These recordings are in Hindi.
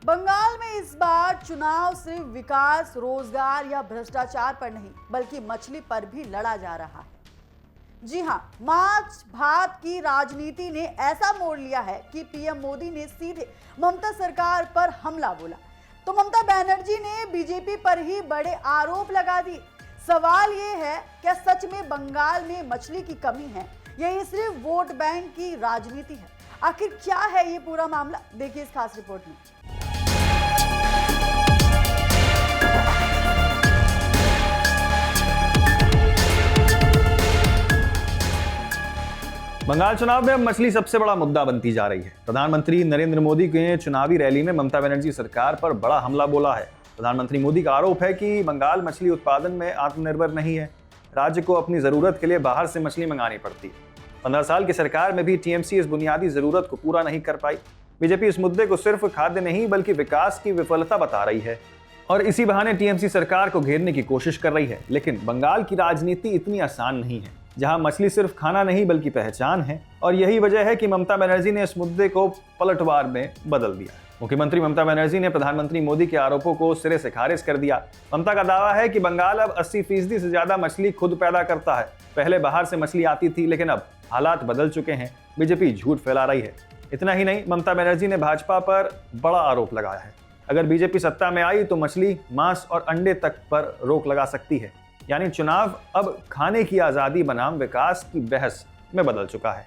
बंगाल में इस बार चुनाव सिर्फ विकास, रोजगार या भ्रष्टाचार पर नहीं, बल्कि मछली पर भी लड़ा जा रहा है। जी हां, माछ भात की राजनीति ने ऐसा मोड़ लिया है कि पीएम मोदी ने सीधे ममता सरकार पर हमला बोला, तो ममता बनर्जी ने बीजेपी पर ही बड़े आरोप लगा दिए। सवाल ये है, क्या सच में बंगाल में मछली की कमी है या ये सिर्फ वोट बैंक की राजनीति है? आखिर क्या है ये पूरा मामला, देखिए इस खास रिपोर्ट में। बंगाल चुनाव में अब मछली सबसे बड़ा मुद्दा बनती जा रही है। प्रधानमंत्री नरेंद्र मोदी के चुनावी रैली में ममता बनर्जी सरकार पर बड़ा हमला बोला है। प्रधानमंत्री मोदी का आरोप है कि बंगाल मछली उत्पादन में आत्मनिर्भर नहीं है, राज्य को अपनी जरूरत के लिए बाहर से मछली मंगानी पड़ती है। 15 साल की सरकार में भी टीएमसी इस बुनियादी जरूरत को पूरा नहीं कर पाई। बीजेपी इस मुद्दे को सिर्फ खाद्य नहीं बल्कि विकास की विफलता बता रही है और इसी बहाने टीएमसी सरकार को घेरने की कोशिश कर रही है। लेकिन बंगाल की राजनीति इतनी आसान नहीं है, जहां मछली सिर्फ खाना नहीं बल्कि पहचान है, और यही वजह है कि ममता बनर्जी ने इस मुद्दे को पलटवार में बदल दिया। मुख्यमंत्री ममता बनर्जी ने प्रधानमंत्री मोदी के आरोपों को सिरे से खारिज कर दिया। ममता का दावा है कि बंगाल अब 80% से ज्यादा मछली खुद पैदा करता है। पहले बाहर से मछली आती थी, लेकिन अब हालात बदल चुके हैं। बीजेपी झूठ फैला रही है। इतना ही नहीं, ममता बनर्जी ने भाजपा पर बड़ा आरोप लगाया है, अगर बीजेपी सत्ता में आई तो मछली, मांस और अंडे तक पर रोक लगा सकती है। यानी चुनाव अब खाने की आजादी बनाम विकास की बहस में बदल चुका है।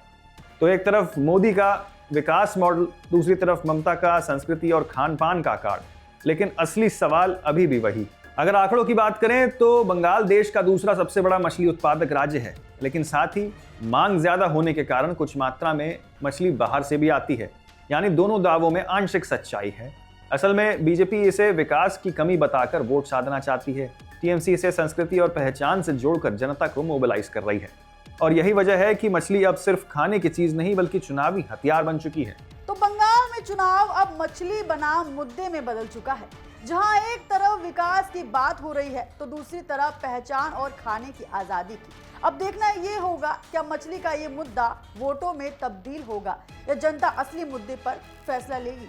तो एक तरफ मोदी का विकास मॉडल, दूसरी तरफ ममता का संस्कृति और खान पान का कार्ड। लेकिन असली सवाल अभी भी वही। अगर आंकड़ों की बात करें तो बंगाल देश का दूसरा सबसे बड़ा मछली उत्पादक राज्य है, लेकिन साथ ही मांग ज्यादा होने के कारण कुछ मात्रा में मछली बाहर से भी आती है। यानी दोनों दावों में आंशिक सच्चाई है। असल में बीजेपी इसे विकास की कमी बताकर वोट साधना चाहती है। टीएमसी इसे संस्कृति और पहचान से जोड़कर जनता को मोबिलाइज कर रही है, और यही वजह है कि मछली अब सिर्फ खाने की चीज नहीं बल्कि चुनावी हथियार बन चुकी है। तो बंगाल में चुनाव अब मछली बनाम मुद्दे में बदल चुका है, जहां एक तरफ विकास की बात हो रही है तो दूसरी तरफ पहचान और खाने की आजादी की। अब देखना ये होगा, क्या मछली का ये मुद्दा वोटों में तब्दील होगा या जनता असली मुद्दे पर फैसला लेगी।